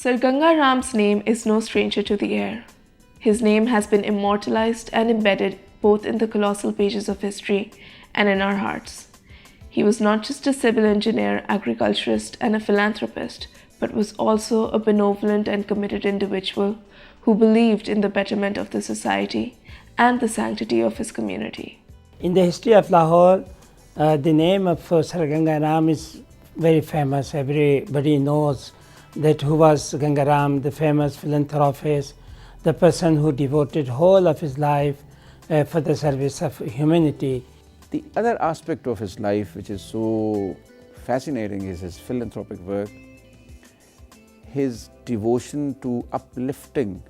Sir Ganga Ram's name is no stranger to the air. His name has been immortalized and embedded both in the colossal pages of history and in our hearts. He was not just a civil engineer, agriculturist, and a philanthropist, but was also a benevolent and committed individual who believed in the betterment of the society and the sanctity of his community. In the history of Lahore, the name of Sir Ganga Ram is very famous. Everybody knows that who was Ganga Ram, the famous philanthropist, the person who devoted whole of his life for the service of humanity. The other aspect of his life which is so fascinating is his philanthropic work, his devotion to uplifting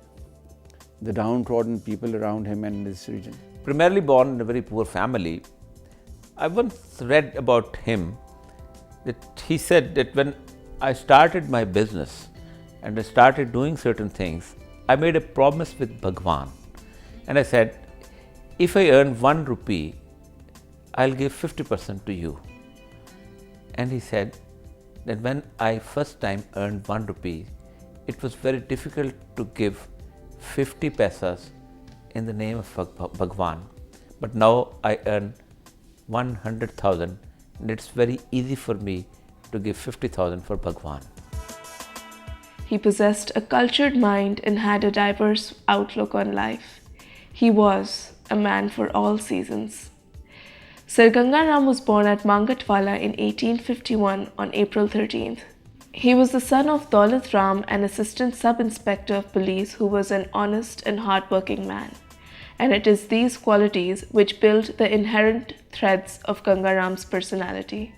the downtrodden people around him and in this region. Primarily born in a very poor family, I once read about him that he said that when I started my business and I started doing certain things, I made a promise with Bhagwan, and I said, if I earn 1 rupee, I'll give 50% to you. And he said that when I first time earned 1 rupee, it was very difficult to give 50 paisas in the name of Bhagwan. But now I earn 100,000 and it's very easy for me to give 50,000 for Bhagwan. He possessed a cultured mind and had a diverse outlook on life. He was a man for all seasons. Sir Ganga Ram was born at Mangatwala in 1851 on April 13th. He was the son of Daulat Ram, an assistant sub-inspector of police who was an honest and hard-working man. And it is these qualities which build the inherent threads of Ganga Ram's personality.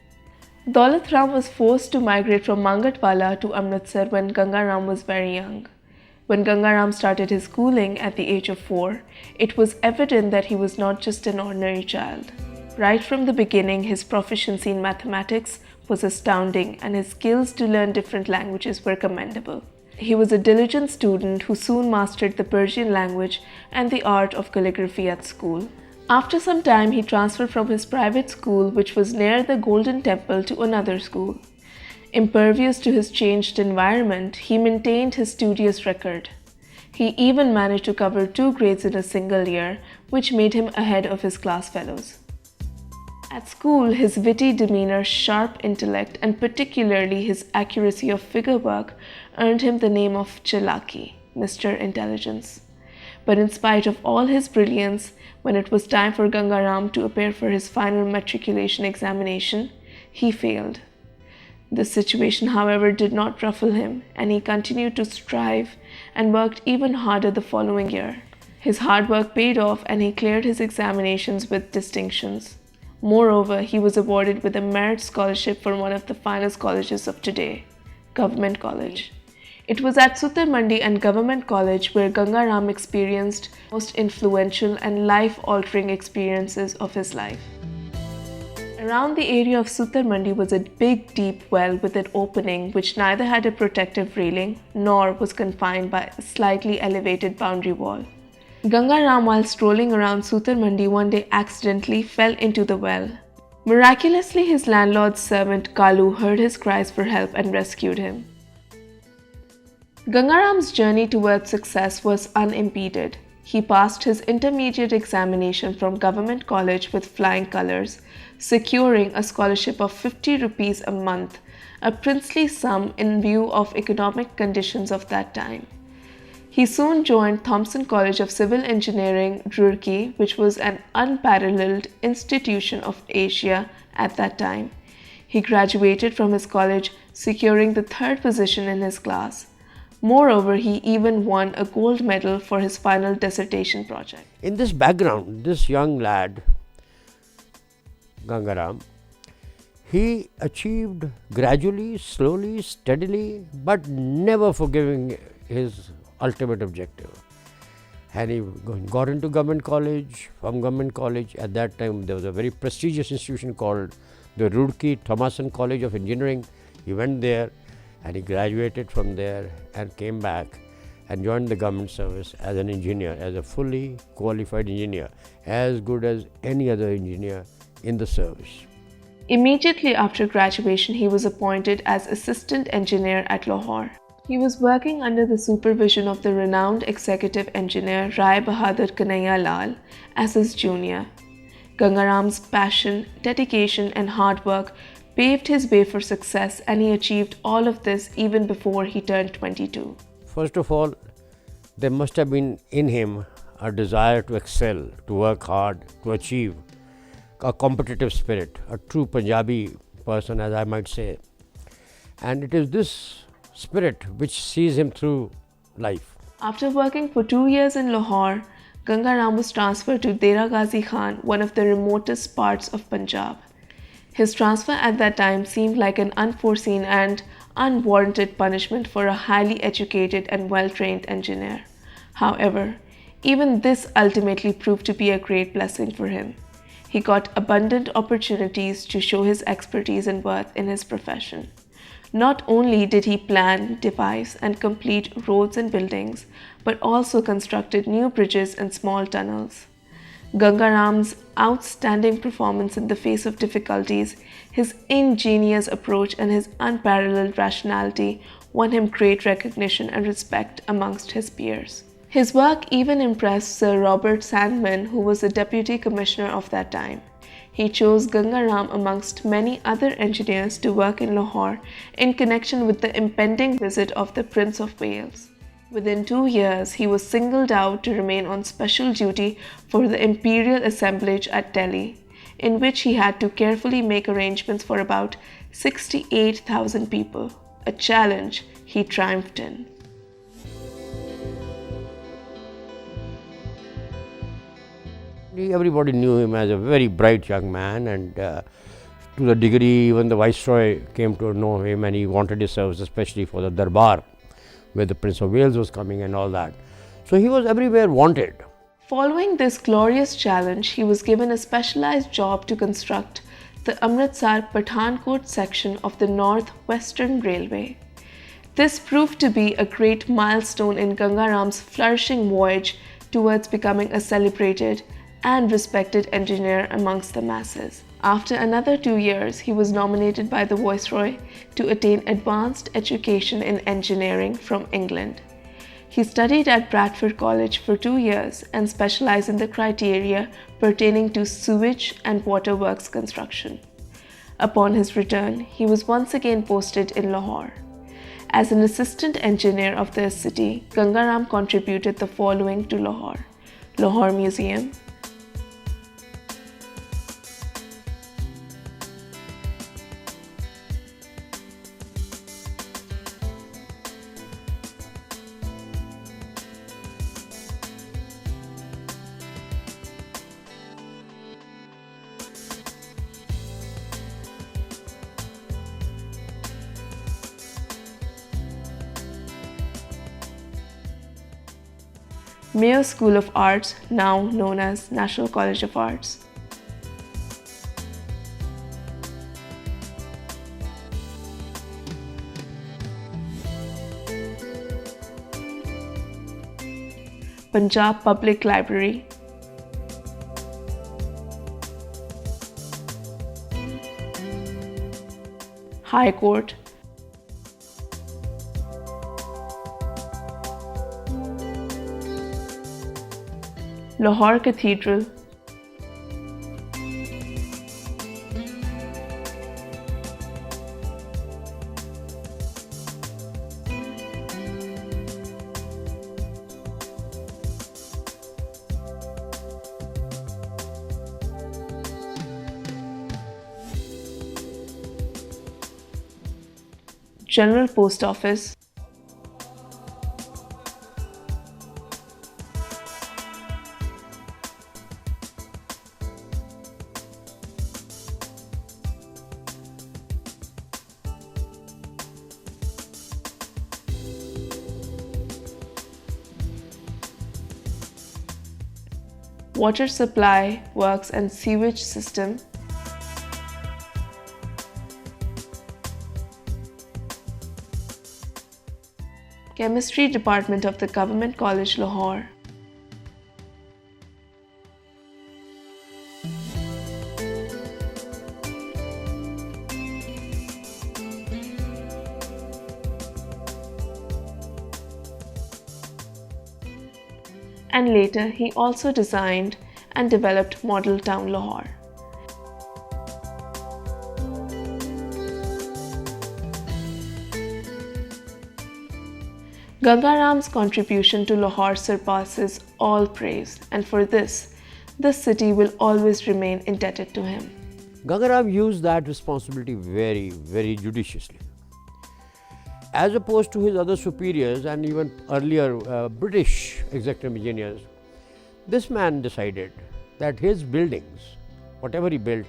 Daulat Ram was forced to migrate from Mangatwala to Amritsar when Ganga Ram was very young. When Ganga Ram started his schooling at the age of 4, it was evident that he was not just an ordinary child. Right from the beginning, his proficiency in mathematics was astounding and his skills to learn different languages were commendable. He was a diligent student who soon mastered the Persian language and the art of calligraphy at school. After some time, he transferred from his private school, which was near the Golden Temple, to another school. Impervious to his changed environment, he maintained his studious record. He even managed to cover 2 grades in a single year, which made him ahead of his class fellows. At school, his witty demeanor, sharp intellect, and particularly his accuracy of figure work earned him the name of Chalaki, Mr. Intelligence. But in spite of all his brilliance, when it was time for Ganga Ram to appear for his final matriculation examination, he failed. This situation, however, did not ruffle him, and he continued to strive and worked even harder the following year. His hard work paid off and he cleared his examinations with distinctions. Moreover, he was awarded with a merit scholarship for one of the finest colleges of today, Government College. It was at Sutar Mandi and Government College where Ganga Ram experienced most influential and life-altering experiences of his life. Around the area of Sutar Mandi was a big deep well with an opening which neither had a protective railing nor was confined by a slightly elevated boundary wall. Ganga Ram, while strolling around Sutar Mandi, one day accidentally fell into the well. Miraculously, his landlord's servant Kalu heard his cries for help and rescued him. Ganga Ram's journey towards success was unimpeded. He passed his intermediate examination from Government College with flying colors, securing a scholarship of 50 rupees a month, a princely sum in view of economic conditions of that time. He soon joined Thompson College of Civil Engineering, Roorkee, which was an unparalleled institution of Asia at that time. He graduated from his college, securing the 3rd position in his class. Moreover, he even won a gold medal for his final dissertation project. In this background, this young lad, Ganga Ram, he achieved gradually, slowly, steadily, but never forgiving his ultimate objective. And he got into government college. From government college, at that time there was a very prestigious institution called the Roorkee Thomason College of Engineering. He went there and he graduated from there and came back and joined the government service as an engineer, as a fully qualified engineer, as good as any other engineer in the service. Immediately after graduation, he was appointed as assistant engineer at Lahore. He was working under the supervision of the renowned executive engineer Rai Bahadur Kanhaiya Lal as his junior. Gangaram's passion, dedication, and hard work paved his way for success, and he achieved all of this even before he turned 22. First of all, there must have been in him a desire to excel, to work hard, to achieve, a competitive spirit, a true Punjabi person, as I might say. And it is this spirit which sees him through life. After working for 2 years in Lahore, Gangaram was transferred to Dera Ghazi Khan, one of the remotest parts of Punjab. His transfer at that time seemed like an unforeseen and unwarranted punishment for a highly educated and well-trained engineer. However, even this ultimately proved to be a great blessing for him. He got abundant opportunities to show his expertise and worth in his profession. Not only did he plan, devise, and complete roads and buildings, but also constructed new bridges and small tunnels. Gangaram's outstanding performance in the face of difficulties, his ingenious approach, and his unparalleled rationality won him great recognition and respect amongst his peers. His work even impressed Sir Robert Sandeman, who was the deputy commissioner of that time. He chose Gangaram amongst many other engineers to work in Lahore in connection with the impending visit of the Prince of Wales. Within 2 years, he was singled out to remain on special duty for the imperial assemblage at Delhi, in which he had to carefully make arrangements for about 68,000 people, a challenge he triumphed in. Everybody knew him as a very bright young man, and to the degree even the Viceroy came to know him, and he wanted his service especially for the Darbar, where the Prince of Wales was coming and all that. So he was everywhere wanted. Following this glorious challenge, he was given a specialized job to construct the Amritsar Pathankot section of the North Western Railway. This proved to be a great milestone in Gangaram's flourishing voyage towards becoming a celebrated and respected engineer amongst the masses. After another 2 years, he was nominated by the Viceroy to attain advanced education in engineering from England. He studied at Bradford College for 2 years and specialized in the criteria pertaining to sewage and waterworks construction. Upon his return, he was once again posted in Lahore. As an assistant engineer of the city, Gangaram contributed the following to Lahore: Lahore Museum, Mayo School of Arts, now known as National College of Arts, Punjab Public Library, High Court, Lahore Cathedral, General Post Office, Water Supply Works and Sewage System, Chemistry Department of the Government College, Lahore, and later he also designed and developed Model Town Lahore. Ganga Ram's contribution to Lahore surpasses all praise, and for this, the city will always remain indebted to him. Ganga Ram used that responsibility very, very judiciously. As opposed to his other superiors and even earlier British executive engineers, this man decided that his buildings, whatever he built,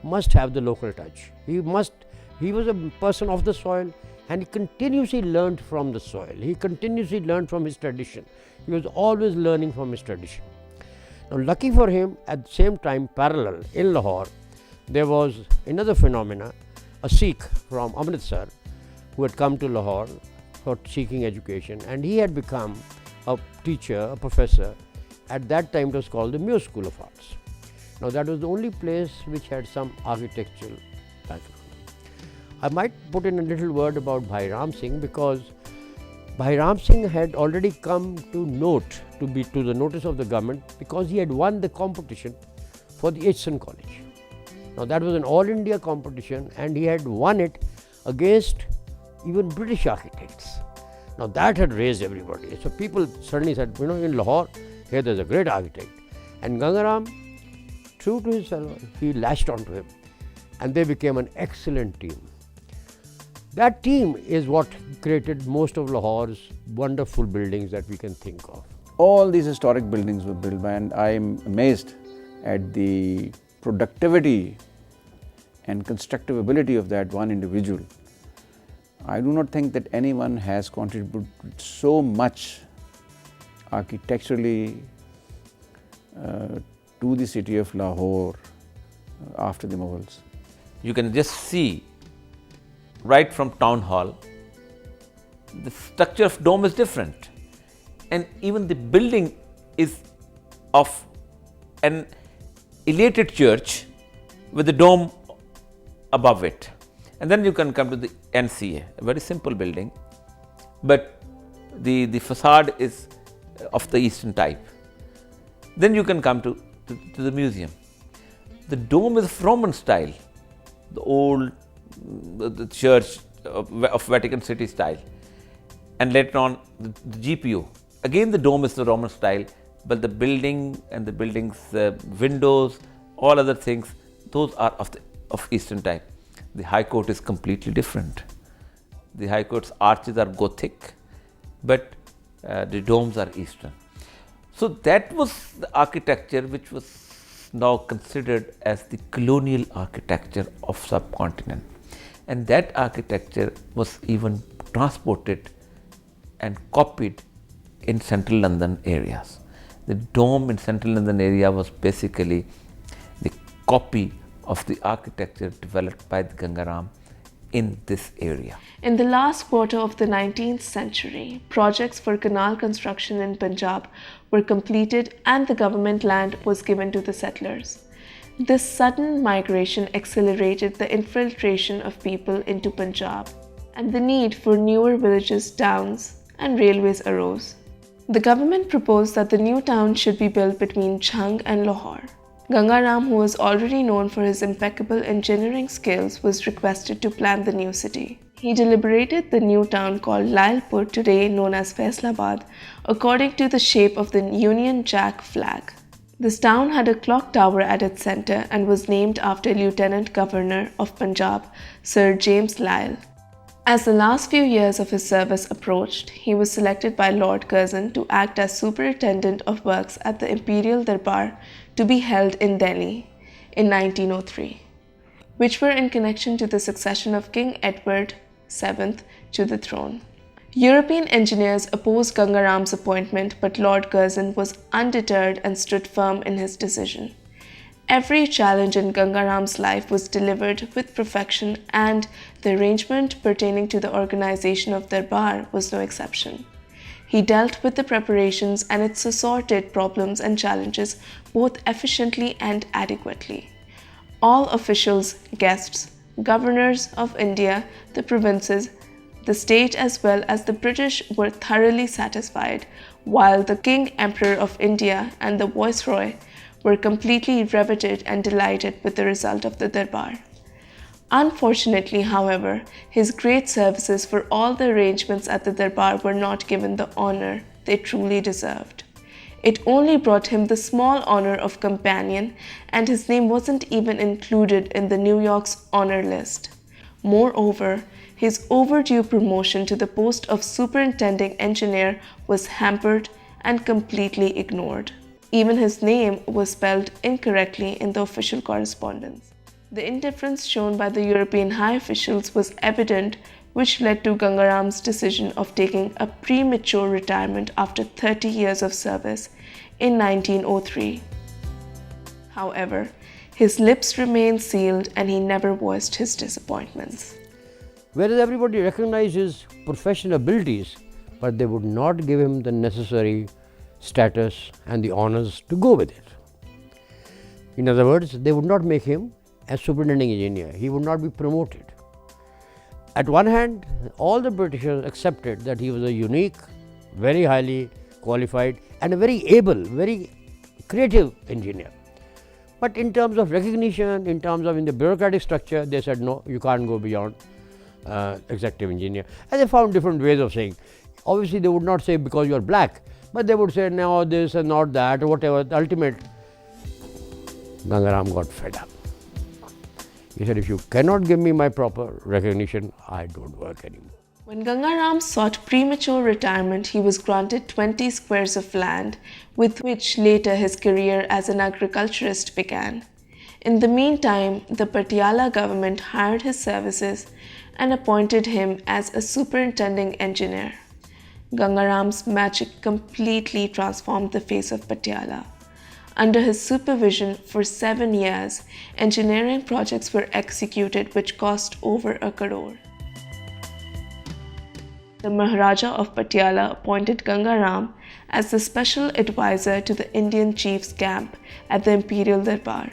must have the local touch. He was a person of the soil, and he continuously learned from the soil. He continuously learned from his tradition. He was always learning from his tradition. Now, lucky for him, at the same time, parallel in Lahore, there was another phenomena, a Sikh from Amritsar who had come to Lahore for seeking education, and he had become a teacher, a professor. At that time, it was called the Muse School of Arts. Now, that was the only place which had some architectural background. I might put in a little word about Bhai Ram Singh, because Bhai Ram Singh had already come to the notice of the government, because he had won the competition for the Hson College. Now, that was an all India competition, and he had won it against even British architects. Now, that had raised everybody. So people suddenly said, in Lahore, here there's a great architect. And Ganga Ram, true to his fellow, he latched onto him, and they became an excellent team. That team is what created most of Lahore's wonderful buildings that we can think of. All these historic buildings were built by, and I am amazed at the productivity and constructive ability of that one individual. I do not think that anyone has contributed so much architecturally to the city of Lahore after the Mughals. You can just see right from town hall, the structure of dome is different, and even the building is of an elated church with the dome above it. And then you can come to the NCA, a very simple building, but the facade is of the Eastern type. Then you can come to the museum. The dome is of Roman style, the old the church of Vatican City style, and later on the GPO. Again, the dome is the Roman style, but the building and the building's windows, all other things, those are of Eastern type. The High Court is completely different. The High Court's arches are Gothic, but the domes are Eastern. So that was the architecture which was now considered as the colonial architecture of subcontinent. And that architecture was even transported and copied in central London areas. The dome in central London area was basically the copy of the architecture developed by the Ganga Ram in this area. In the last quarter of the 19th century, projects for canal construction in Punjab were completed and the government land was given to the settlers. This sudden migration accelerated the infiltration of people into Punjab, and the need for newer villages, towns, and railways arose. The government proposed that the new town should be built between Jhang and Lahore. Ganga Ram, who was already known for his impeccable engineering skills, was requested to plan the new city. He deliberated the new town called Lailpur, today known as Faisalabad, according to the shape of the Union Jack flag. This town had a clock tower at its center and was named after Lieutenant Governor of Punjab, Sir James Lyle. As the last few years of his service approached, he was selected by Lord Curzon to act as superintendent of works at the Imperial Darbar to be held in Delhi in 1903, which were in connection to the succession of King Edward VII to the throne. European engineers opposed Ganga Ram's appointment, but Lord Curzon was undeterred and stood firm in his decision. Every challenge in Ganga Ram's life was delivered with perfection, and the arrangement pertaining to the organization of Darbar was no exception. He dealt with the preparations and its assorted problems and challenges both efficiently and adequately. All officials, guests, governors of India, the provinces, the state as well as the British were thoroughly satisfied while the King Emperor of India and the Viceroy were completely riveted and delighted with the result of the Darbar. Unfortunately, however, his great services for all the arrangements at the Darbar were not given the honor they truly deserved. It only brought him the small honor of companion, and his name wasn't even included in the New York's honor list. Moreover, his overdue promotion to the post of superintending engineer was hampered and completely ignored. Even his name was spelled incorrectly in the official correspondence. The indifference shown by the European high officials was evident, which led to Ganga Ram's decision of taking a premature retirement after 30 years of service in 1903. However, his lips remained sealed and he never voiced his disappointments. Whereas everybody recognized his professional abilities, but they would not give him the necessary status and the honors to go with it. In other words, they would not make him a superintending engineer. He would not be promoted. At one hand, all the Britishers accepted that he was a unique, very highly qualified and a very able, very creative engineer. But in terms of recognition, in terms of in the bureaucratic structure, they said no, you can't go beyond executive engineer. And they found different ways of saying. Obviously, they would not say because you are black, but they would say no, this and not that, or whatever. The ultimate, Ganga Ram got fed up. He said, if you cannot give me my proper recognition, I don't work anymore. When Ganga Ram sought premature retirement, he was granted 20 squares of land, with which later his career as an agriculturist began. In the meantime, the Patiala government hired his services and appointed him as a superintending engineer. Ganga Ram's magic completely transformed the face of Patiala. Under his supervision for 7 years, engineering projects were executed which cost over 1 crore. The Maharaja of Patiala appointed Ganga Ram as the special advisor to the Indian chief's camp at the Imperial Darbar.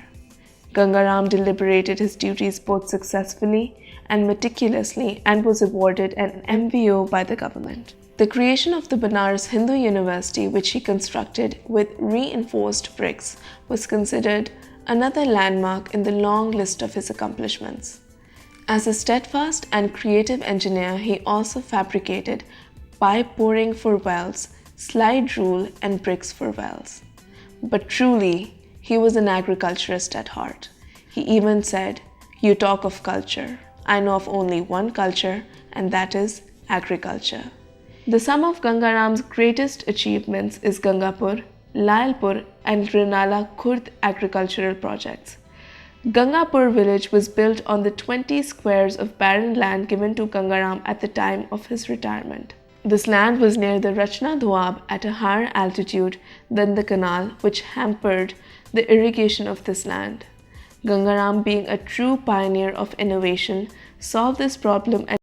Ganga Ram deliberated his duties both successfully and meticulously and was awarded an MVO by the government. The creation of the Banaras Hindu University, which he constructed with reinforced bricks, was considered another landmark in the long list of his accomplishments. As a steadfast and creative engineer, he also fabricated pipe boring for wells, slide rule, and bricks for wells. But truly, he was an agriculturist at heart. He even said, "You talk of culture. I know of only one culture, and that is agriculture." The sum of Ganga Ram's greatest achievements is Gangapur, Lalpur, and Rinala Khurd agricultural projects. Gangapur village was built on the 20 squares of barren land given to Ganga Ram at the time of his retirement. This land was near the Rachna Doab at a higher altitude than the canal, which hampered the irrigation of this land. Ganga Ram, being a true pioneer of innovation, solved this problem and